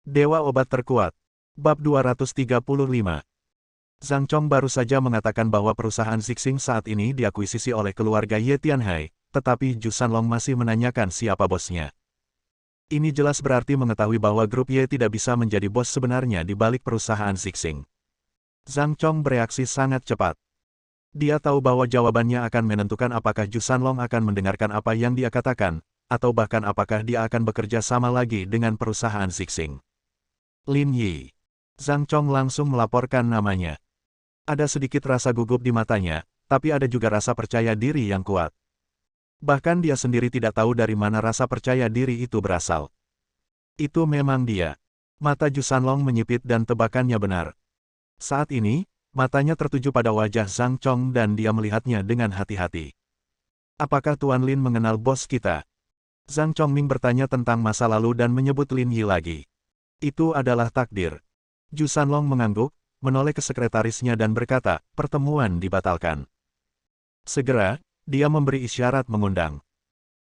Dewa Obat Terkuat. Bab 235. Zhang Chong baru saja mengatakan bahwa perusahaan Zixing saat ini diakuisisi oleh keluarga Ye Tianhai, tetapi Zhu Sanlong masih menanyakan siapa bosnya. Ini jelas berarti mengetahui bahwa grup Ye tidak bisa menjadi bos sebenarnya di balik perusahaan Zixing. Zhang Chong bereaksi sangat cepat. Dia tahu bahwa jawabannya akan menentukan apakah Zhu Sanlong akan mendengarkan apa yang dia katakan, atau bahkan apakah dia akan bekerja sama lagi dengan perusahaan Zixing. Lin Yi. Zhang Chong langsung melaporkan namanya. Ada sedikit rasa gugup di matanya, tapi ada juga rasa percaya diri yang kuat. Bahkan dia sendiri tidak tahu dari mana rasa percaya diri itu berasal. Itu memang dia. Mata Zhu Sanlong menyipit dan tebakannya benar. Saat ini, matanya tertuju pada wajah Zhang Chong dan dia melihatnya dengan hati-hati. Apakah Tuan Lin mengenal bos kita? Zhang Chongming bertanya tentang masa lalu dan menyebut Lin Yi lagi. Itu adalah takdir. Zhu Sanlong mengangguk, menoleh ke sekretarisnya dan berkata, pertemuan dibatalkan. Segera, dia memberi isyarat mengundang.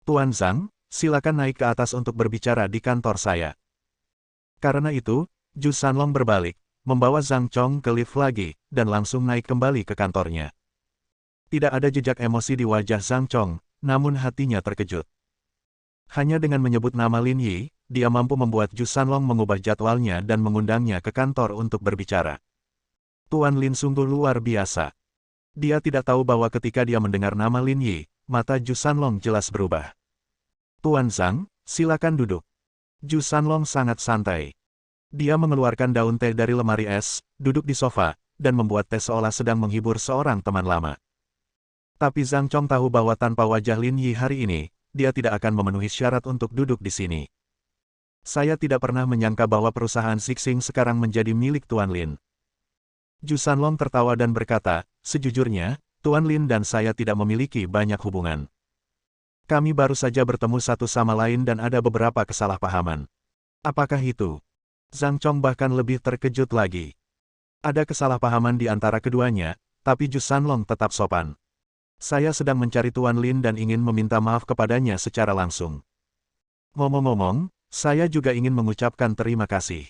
Tuan Zhang, silakan naik ke atas untuk berbicara di kantor saya. Karena itu, Zhu Sanlong berbalik, membawa Zhang Chong ke lift lagi, dan langsung naik kembali ke kantornya. Tidak ada jejak emosi di wajah Zhang Chong, namun hatinya terkejut. Hanya dengan menyebut nama Lin Yi, dia mampu membuat Zhu Sanlong mengubah jadwalnya dan mengundangnya ke kantor untuk berbicara. Tuan Lin sungguh luar biasa. Dia tidak tahu bahwa ketika dia mendengar nama Lin Yi, mata Zhu Sanlong jelas berubah. Tuan Zhang, silakan duduk. Zhu Sanlong sangat santai. Dia mengeluarkan daun teh dari lemari es, duduk di sofa, dan membuat teh seolah sedang menghibur seorang teman lama. Tapi Zhang Chong tahu bahwa tanpa wajah Lin Yi hari ini, dia tidak akan memenuhi syarat untuk duduk di sini. Saya tidak pernah menyangka bahwa perusahaan Zixing sekarang menjadi milik Tuan Lin. Zhu Sanlong tertawa dan berkata, sejujurnya, Tuan Lin dan saya tidak memiliki banyak hubungan. Kami baru saja bertemu satu sama lain dan ada beberapa kesalahpahaman. Apakah itu? Zhang Chong bahkan lebih terkejut lagi. Ada kesalahpahaman di antara keduanya, tapi Zhu Sanlong tetap sopan. Saya sedang mencari Tuan Lin dan ingin meminta maaf kepadanya secara langsung. Ngomong-ngomong, saya juga ingin mengucapkan terima kasih.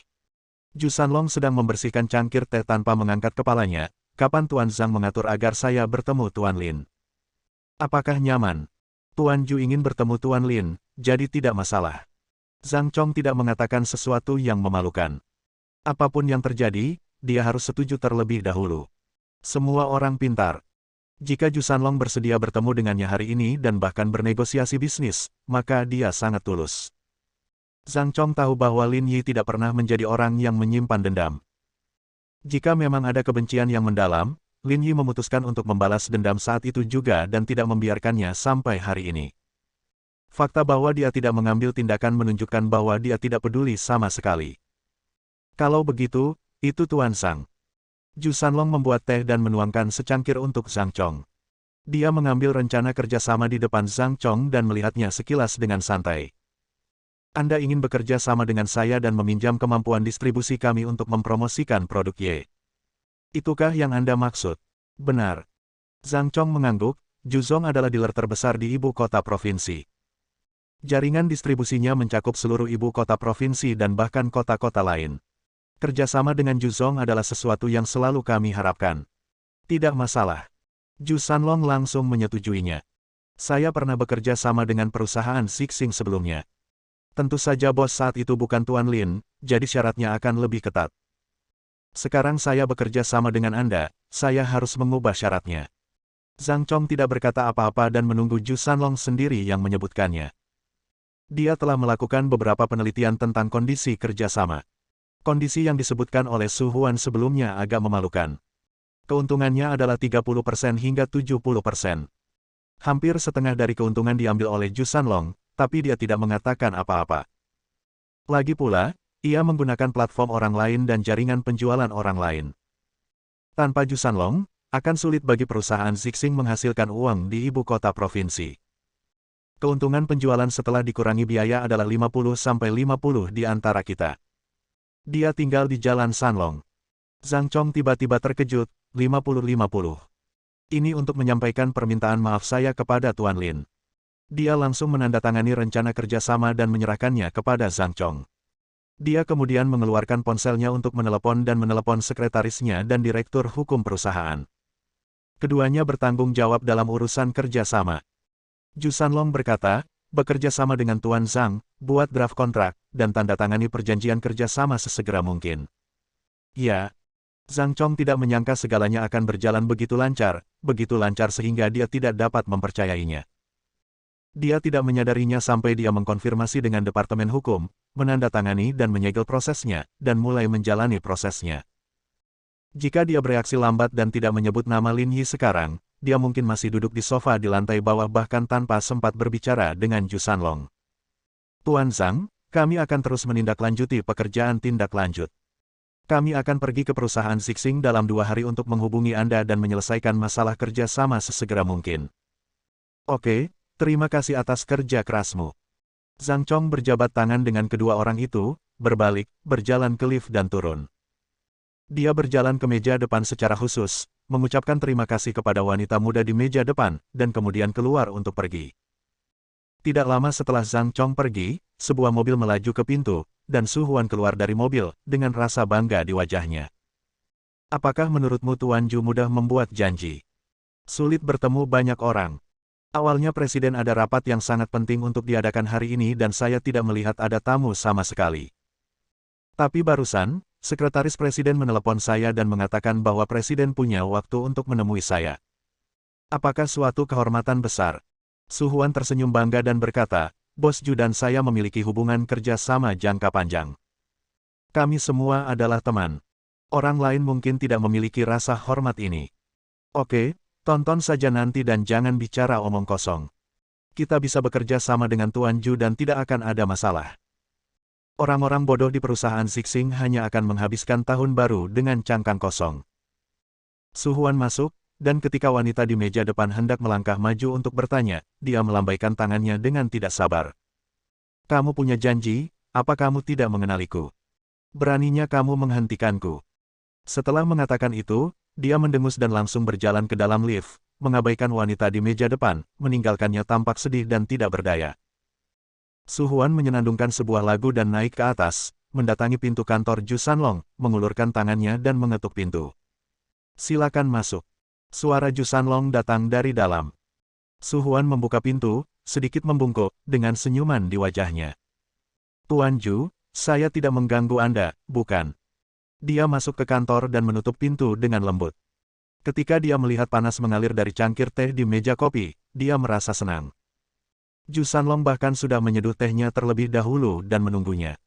Zhu Sanlong sedang membersihkan cangkir teh tanpa mengangkat kepalanya. Kapan Tuan Zhang mengatur agar saya bertemu Tuan Lin? Apakah nyaman? Tuan Zhu ingin bertemu Tuan Lin, jadi tidak masalah. Zhang Chong tidak mengatakan sesuatu yang memalukan. Apapun yang terjadi, dia harus setuju terlebih dahulu. Semua orang pintar. Jika Zhu Sanlong bersedia bertemu dengannya hari ini dan bahkan bernegosiasi bisnis, maka dia sangat tulus. Zhang Chong tahu bahwa Lin Yi tidak pernah menjadi orang yang menyimpan dendam. Jika memang ada kebencian yang mendalam, Lin Yi memutuskan untuk membalas dendam saat itu juga dan tidak membiarkannya sampai hari ini. Fakta bahwa dia tidak mengambil tindakan menunjukkan bahwa dia tidak peduli sama sekali. Kalau begitu, itu Tuan Zhang. Zhu Sanlong membuat teh dan menuangkan secangkir untuk Zhang Chong. Dia mengambil rencana kerjasama di depan Zhang Chong dan melihatnya sekilas dengan santai. Anda ingin bekerja sama dengan saya dan meminjam kemampuan distribusi kami untuk mempromosikan produk Ye. Itukah yang Anda maksud? Benar. Zhang Chong mengangguk, Zhuzong adalah dealer terbesar di ibu kota provinsi. Jaringan distribusinya mencakup seluruh ibu kota provinsi dan bahkan kota-kota lain. Kerjasama dengan Zhuzong adalah sesuatu yang selalu kami harapkan. Tidak masalah. Zhu Sanlong langsung menyetujuinya. Saya pernah bekerja sama dengan perusahaan Zixing sebelumnya. Tentu saja bos saat itu bukan Tuan Lin, jadi syaratnya akan lebih ketat. Sekarang saya bekerja sama dengan Anda, saya harus mengubah syaratnya. Zhang Chong tidak berkata apa-apa dan menunggu Zhu Sanlong sendiri yang menyebutkannya. Dia telah melakukan beberapa penelitian tentang kondisi kerjasama. Kondisi yang disebutkan oleh Su Huan sebelumnya agak memalukan. Keuntungannya adalah 30% hingga 70%. Hampir setengah dari keuntungan diambil oleh Zhu Sanlong, tapi dia tidak mengatakan apa-apa. Lagi pula, ia menggunakan platform orang lain dan jaringan penjualan orang lain. Tanpa Zhu Sanlong, akan sulit bagi perusahaan Zixing menghasilkan uang di ibu kota provinsi. Keuntungan penjualan setelah dikurangi biaya adalah 50-50 di antara kita. Dia tinggal di Jalan Sanlong. Zhang Chong tiba-tiba terkejut, 50-50. Ini untuk menyampaikan permintaan maaf saya kepada Tuan Lin. Dia langsung menandatangani rencana kerjasama dan menyerahkannya kepada Zhang Chong. Dia kemudian mengeluarkan ponselnya untuk menelepon dan menelepon sekretarisnya dan direktur hukum perusahaan. Keduanya bertanggung jawab dalam urusan kerja sama. Ju Sanlong berkata, bekerja sama dengan Tuan Zhang, buat draft kontrak, dan tanda tangani perjanjian kerja sama sesegera mungkin. Ya, Zhang Chong tidak menyangka segalanya akan berjalan begitu lancar sehingga dia tidak dapat mempercayainya. Dia tidak menyadarinya sampai dia mengkonfirmasi dengan Departemen Hukum, menandatangani dan menyegel prosesnya, dan mulai menjalani prosesnya. Jika dia bereaksi lambat dan tidak menyebut nama Lin Yi sekarang, dia mungkin masih duduk di sofa di lantai bawah bahkan tanpa sempat berbicara dengan Ju Sanlong. Tuan Zhang, kami akan terus menindaklanjuti pekerjaan tindak lanjut. Kami akan pergi ke perusahaan Zixing dalam 2 hari untuk menghubungi Anda dan menyelesaikan masalah kerja sama sesegera mungkin. Oke, terima kasih atas kerja kerasmu. Zhang Chong berjabat tangan dengan kedua orang itu, berbalik, berjalan ke lift dan turun. Dia berjalan ke meja depan secara khusus, mengucapkan terima kasih kepada wanita muda di meja depan, dan kemudian keluar untuk pergi. Tidak lama setelah Zhang Chong pergi, sebuah mobil melaju ke pintu, dan Su Huan keluar dari mobil, dengan rasa bangga di wajahnya. Apakah menurutmu Tuan Ju mudah membuat janji? Sulit bertemu banyak orang. Awalnya Presiden ada rapat yang sangat penting untuk diadakan hari ini dan saya tidak melihat ada tamu sama sekali. Tapi barusan, Sekretaris Presiden menelepon saya dan mengatakan bahwa Presiden punya waktu untuk menemui saya. Apakah suatu kehormatan besar? Su Huan tersenyum bangga dan berkata, Bos Ju dan saya memiliki hubungan kerja sama jangka panjang. Kami semua adalah teman. Orang lain mungkin tidak memiliki rasa hormat ini. Oke, tonton saja nanti dan jangan bicara omong kosong. Kita bisa bekerja sama dengan Tuan Ju dan tidak akan ada masalah. Orang-orang bodoh di perusahaan Zixing hanya akan menghabiskan tahun baru dengan cangkang kosong. Su Huan masuk, dan ketika wanita di meja depan hendak melangkah maju untuk bertanya, dia melambaikan tangannya dengan tidak sabar. Kamu punya janji, apa kamu tidak mengenaliku? Beraninya kamu menghentikanku. Setelah mengatakan itu, dia mendengus dan langsung berjalan ke dalam lift, mengabaikan wanita di meja depan, meninggalkannya tampak sedih dan tidak berdaya. Su Huan menyenandungkan sebuah lagu dan naik ke atas, mendatangi pintu kantor Ju Sanlong, mengulurkan tangannya dan mengetuk pintu. Silakan masuk. Suara Ju Sanlong datang dari dalam. Su Huan membuka pintu, sedikit membungkuk, dengan senyuman di wajahnya. Tuan Ju, saya tidak mengganggu Anda, bukan? Dia masuk ke kantor dan menutup pintu dengan lembut. Ketika dia melihat panas mengalir dari cangkir teh di meja kopi, dia merasa senang. Ju Sanlong bahkan sudah menyeduh tehnya terlebih dahulu dan menunggunya.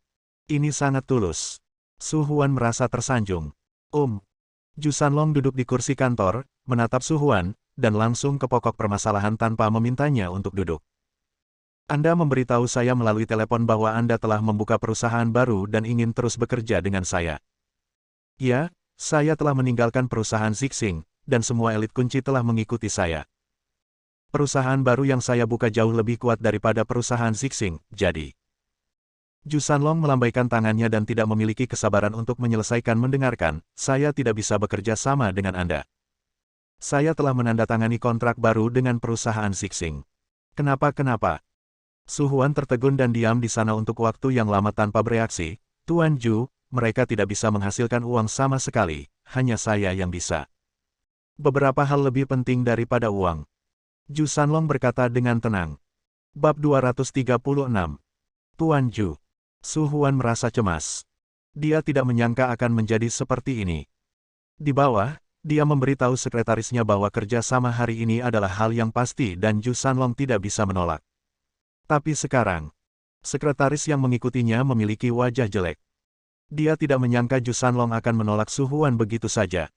Ini sangat tulus. Su Huan merasa tersanjung. Ju Sanlong duduk di kursi kantor, menatap Su Huan, dan langsung ke pokok permasalahan tanpa memintanya untuk duduk. Anda memberitahu saya melalui telepon bahwa Anda telah membuka perusahaan baru dan ingin terus bekerja dengan saya. Ya, saya telah meninggalkan perusahaan Zixing, dan semua elit kunci telah mengikuti saya. Perusahaan baru yang saya buka jauh lebih kuat daripada perusahaan Zixing, jadi. Ju Sanlong melambaikan tangannya dan tidak memiliki kesabaran untuk menyelesaikan mendengarkan, saya tidak bisa bekerja sama dengan Anda. Saya telah menandatangani kontrak baru dengan perusahaan Zixing. Kenapa? Su Huan tertegun dan diam di sana untuk waktu yang lama tanpa bereaksi. Tuan Ju, mereka tidak bisa menghasilkan uang sama sekali, hanya saya yang bisa. Beberapa hal lebih penting daripada uang. Ju Sanlong berkata dengan tenang. Bab 236. Tuan Ju. Su Huan merasa cemas. Dia tidak menyangka akan menjadi seperti ini. Di bawah, dia memberitahu sekretarisnya bahwa kerja sama hari ini adalah hal yang pasti dan Ju Sanlong tidak bisa menolak. Tapi sekarang, sekretaris yang mengikutinya memiliki wajah jelek. Dia tidak menyangka Ju Sanlong akan menolak Su Huan begitu saja.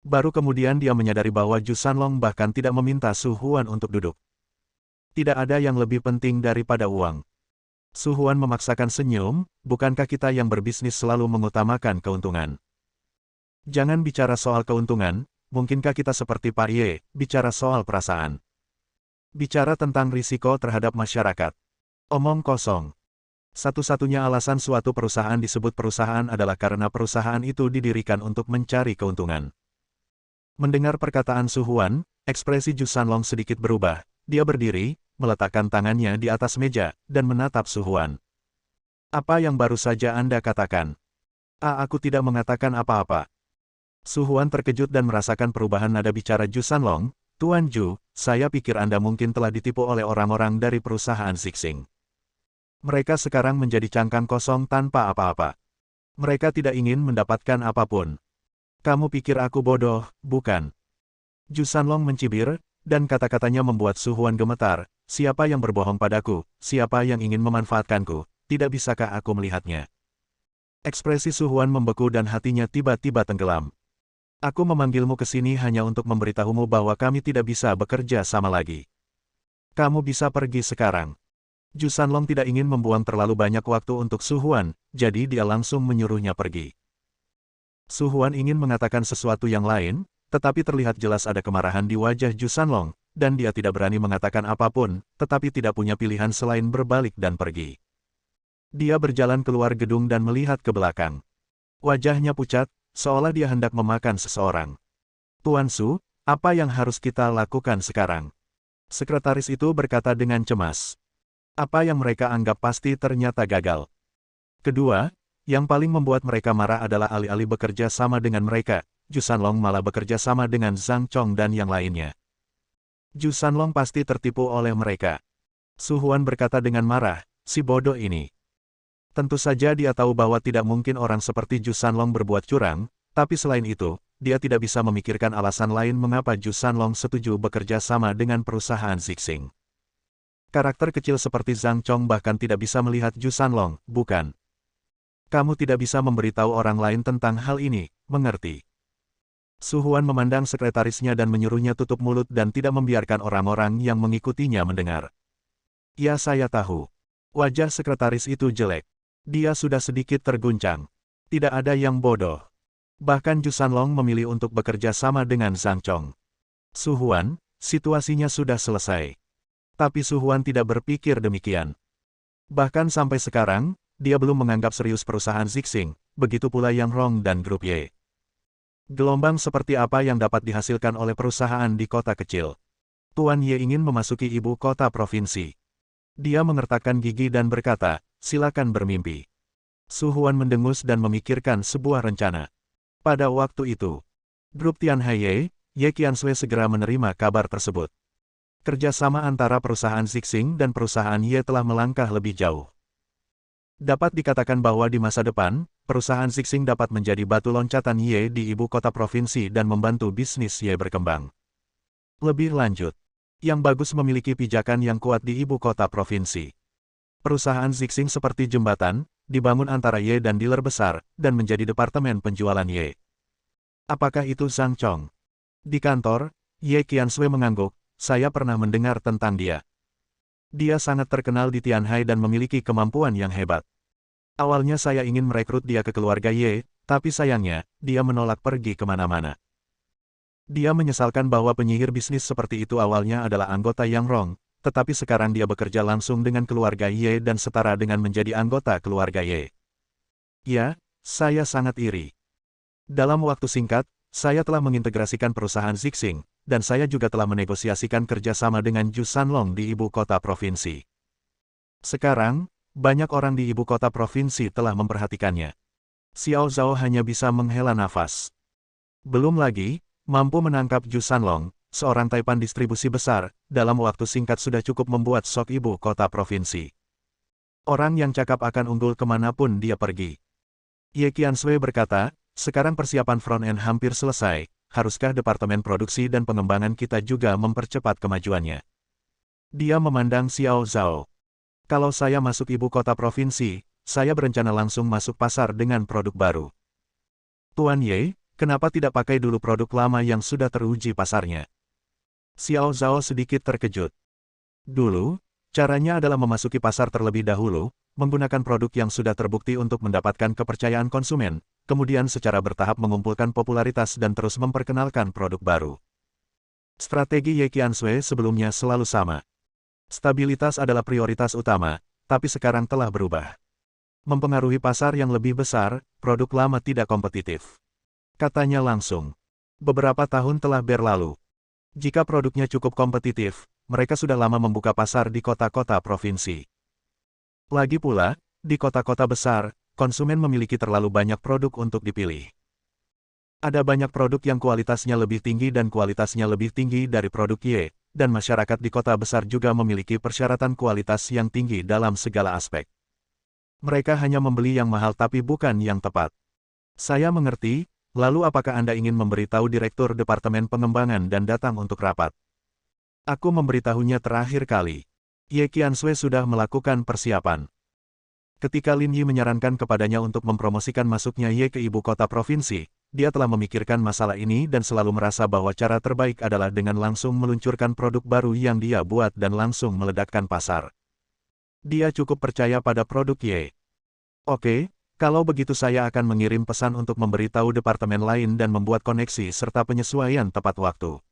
Baru kemudian dia menyadari bahwa Ju Sanlong bahkan tidak meminta Su Huan untuk duduk. Tidak ada yang lebih penting daripada uang. Su Huan memaksakan senyum, bukankah kita yang berbisnis selalu mengutamakan keuntungan? Jangan bicara soal keuntungan, mungkinkah kita seperti Pak Ye, bicara soal perasaan? Bicara tentang risiko terhadap masyarakat. Omong kosong. Satu-satunya alasan suatu perusahaan disebut perusahaan adalah karena perusahaan itu didirikan untuk mencari keuntungan. Mendengar perkataan Su Huan, ekspresi Ju Sanlong sedikit berubah. Dia berdiri, meletakkan tangannya di atas meja, dan menatap Su Huan. Apa yang baru saja Anda katakan? Aku tidak mengatakan apa-apa. Su Huan terkejut dan merasakan perubahan nada bicara Ju Sanlong. Tuan Ju, saya pikir Anda mungkin telah ditipu oleh orang-orang dari perusahaan Zixing. Mereka sekarang menjadi cangkang kosong tanpa apa-apa. Mereka tidak ingin mendapatkan apapun. Kamu pikir aku bodoh, bukan? Ju Sanlong mencibir, dan kata-katanya membuat Su Huan gemetar. Siapa yang berbohong padaku? Siapa yang ingin memanfaatkanku? Tidak bisakah aku melihatnya? Ekspresi Su Huan membeku dan hatinya tiba-tiba tenggelam. Aku memanggilmu ke sini hanya untuk memberitahumu bahwa kami tidak bisa bekerja sama lagi. Kamu bisa pergi sekarang. Ju Sanlong tidak ingin membuang terlalu banyak waktu untuk Su Huan, jadi dia langsung menyuruhnya pergi. Su Huan ingin mengatakan sesuatu yang lain, tetapi terlihat jelas ada kemarahan di wajah Ju Sanlong, dan dia tidak berani mengatakan apapun, tetapi tidak punya pilihan selain berbalik dan pergi. Dia berjalan keluar gedung dan melihat ke belakang. Wajahnya pucat, seolah dia hendak memakan seseorang. Tuan Su, apa yang harus kita lakukan sekarang? Sekretaris itu berkata dengan cemas. Apa yang mereka anggap pasti ternyata gagal. Kedua, yang paling membuat mereka marah adalah alih-alih bekerja sama dengan mereka, Ju Sanlong malah bekerja sama dengan Zhang Chong dan yang lainnya. Ju Sanlong pasti tertipu oleh mereka. Su Huan berkata dengan marah, si bodoh ini. Tentu saja dia tahu bahwa tidak mungkin orang seperti Ju Sanlong berbuat curang, tapi selain itu, dia tidak bisa memikirkan alasan lain mengapa Ju Sanlong setuju bekerja sama dengan perusahaan Zixing. Karakter kecil seperti Zhang Chong bahkan tidak bisa melihat Ju Sanlong, bukan? Kamu tidak bisa memberitahu orang lain tentang hal ini, mengerti? Su Huan memandang sekretarisnya dan menyuruhnya tutup mulut dan tidak membiarkan orang-orang yang mengikutinya mendengar. Ya, saya tahu. Wajah sekretaris itu jelek. Dia sudah sedikit terguncang. Tidak ada yang bodoh. Bahkan Ju Sanlong memilih untuk bekerja sama dengan Zhang Chong. Su Huan, situasinya sudah selesai. Tapi Su Huan tidak berpikir demikian. Bahkan sampai sekarang, dia belum menganggap serius perusahaan Zixing, begitu pula Yang Rong dan Grup Y. Gelombang seperti apa yang dapat dihasilkan oleh perusahaan di kota kecil? Tuan Ye ingin memasuki ibu kota provinsi. Dia mengertakkan gigi dan berkata, silakan bermimpi. Su Huan mendengus dan memikirkan sebuah rencana. Pada waktu itu, grup Tianhai Ye Qianshui segera menerima kabar tersebut. Kerjasama antara perusahaan Zixing dan perusahaan Ye telah melangkah lebih jauh. Dapat dikatakan bahwa di masa depan, perusahaan Zixing dapat menjadi batu loncatan Ye di ibu kota provinsi dan membantu bisnis Ye berkembang. Lebih lanjut, Yang Bagus memiliki pijakan yang kuat di ibu kota provinsi. Perusahaan Zixing seperti jembatan, dibangun antara Ye dan dealer besar, dan menjadi departemen penjualan Ye. Apakah itu Zhang Chong? Di kantor, Ye Qianshui mengangguk, saya pernah mendengar tentang dia. Dia sangat terkenal di Tianhai dan memiliki kemampuan yang hebat. Awalnya saya ingin merekrut dia ke keluarga Ye, tapi sayangnya, dia menolak pergi kemana-mana. Dia menyesalkan bahwa penyihir bisnis seperti itu awalnya adalah anggota Yang Rong, tetapi sekarang dia bekerja langsung dengan keluarga Ye dan setara dengan menjadi anggota keluarga Ye. Ya, saya sangat iri. Dalam waktu singkat, saya telah mengintegrasikan perusahaan Zixing, dan saya juga telah menegosiasikan kerjasama dengan Ju Sanlong di ibu kota provinsi. Sekarang, banyak orang di ibu kota provinsi telah memperhatikannya. Xiao Zhao hanya bisa menghela nafas. Belum lagi, mampu menangkap Ju Sanlong, seorang taipan distribusi besar, dalam waktu singkat sudah cukup membuat shock ibu kota provinsi. Orang yang cakap akan unggul kemanapun dia pergi. Ye Qianshui berkata, sekarang persiapan front-end hampir selesai, haruskah departemen produksi dan pengembangan kita juga mempercepat kemajuannya? Dia memandang Xiao Zhao. Kalau saya masuk ibu kota provinsi, saya berencana langsung masuk pasar dengan produk baru. Tuan Ye, kenapa tidak pakai dulu produk lama yang sudah teruji pasarnya? Xiao Zhao sedikit terkejut. Dulu, caranya adalah memasuki pasar terlebih dahulu, menggunakan produk yang sudah terbukti untuk mendapatkan kepercayaan konsumen, kemudian secara bertahap mengumpulkan popularitas dan terus memperkenalkan produk baru. Strategi Ye Qianshui sebelumnya selalu sama. Stabilitas adalah prioritas utama, tapi sekarang telah berubah. Mempengaruhi pasar yang lebih besar, produk lama tidak kompetitif. Katanya langsung. Beberapa tahun telah berlalu. Jika produknya cukup kompetitif, mereka sudah lama membuka pasar di kota-kota provinsi. Lagi pula, Di kota-kota besar, konsumen memiliki terlalu banyak produk untuk dipilih. Ada banyak produk yang kualitasnya lebih tinggi dan kualitasnya lebih tinggi dari produk Y, dan masyarakat di kota besar juga memiliki persyaratan kualitas yang tinggi dalam segala aspek. Mereka hanya membeli yang mahal tapi bukan yang tepat. Saya mengerti, lalu apakah Anda ingin memberitahu Direktur Departemen Pengembangan dan datang untuk rapat? Aku memberitahunya terakhir kali. Ye Qianshui sudah melakukan persiapan. Ketika Lin Yi menyarankan kepadanya untuk mempromosikan masuknya Ye ke ibu kota provinsi, dia telah memikirkan masalah ini dan selalu merasa bahwa cara terbaik adalah dengan langsung meluncurkan produk baru yang dia buat dan langsung meledakkan pasar. Dia cukup percaya pada produk Ye. Oke, kalau begitu saya akan mengirim pesan untuk memberitahu departemen lain dan membuat koneksi serta penyesuaian tepat waktu.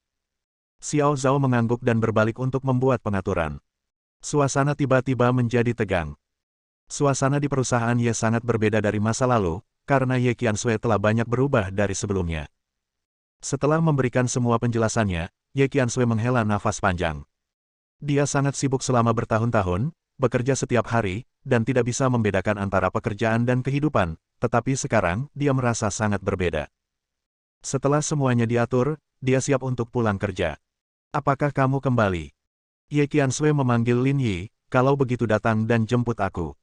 Xiao Zhao mengangguk dan berbalik untuk membuat pengaturan. Suasana tiba-tiba menjadi tegang. Suasana di perusahaan Ye sangat berbeda dari masa lalu, karena Ye Qianshui telah banyak berubah dari sebelumnya. Setelah memberikan semua penjelasannya, Ye Qianshui menghela nafas panjang. Dia sangat sibuk selama bertahun-tahun, bekerja setiap hari, dan tidak bisa membedakan antara pekerjaan dan kehidupan, tetapi sekarang, dia merasa sangat berbeda. Setelah semuanya diatur, dia siap untuk pulang kerja. Apakah kamu kembali? Ye Qianshui memanggil Lin Yi, kalau begitu datang dan jemput aku.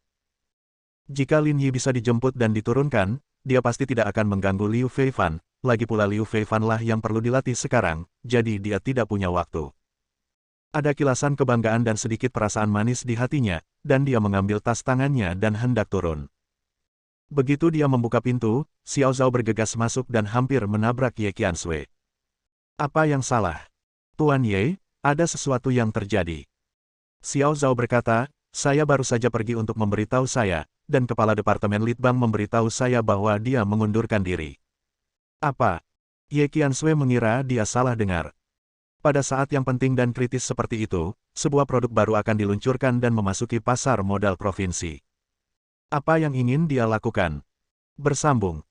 Jika Lin Yi bisa dijemput dan diturunkan, dia pasti tidak akan mengganggu Liu Feifan, lagi pula Liu Feifan lah yang perlu dilatih sekarang, jadi dia tidak punya waktu. Ada kilasan kebanggaan dan sedikit perasaan manis di hatinya, dan dia mengambil tas tangannya dan hendak turun. Begitu dia membuka pintu, Xiao Zhao bergegas masuk dan hampir menabrak Ye Qianshui. Apa yang salah? Tuan Ye, ada sesuatu yang terjadi. Xiao Zhao berkata, saya baru saja pergi untuk memberitahu saya, dan Kepala Departemen Litbang memberitahu saya bahwa dia mengundurkan diri. Apa? Ye Qianshui mengira dia salah dengar. Pada saat yang penting dan kritis seperti itu, sebuah produk baru akan diluncurkan dan memasuki pasar modal provinsi. Apa yang ingin dia lakukan? Bersambung.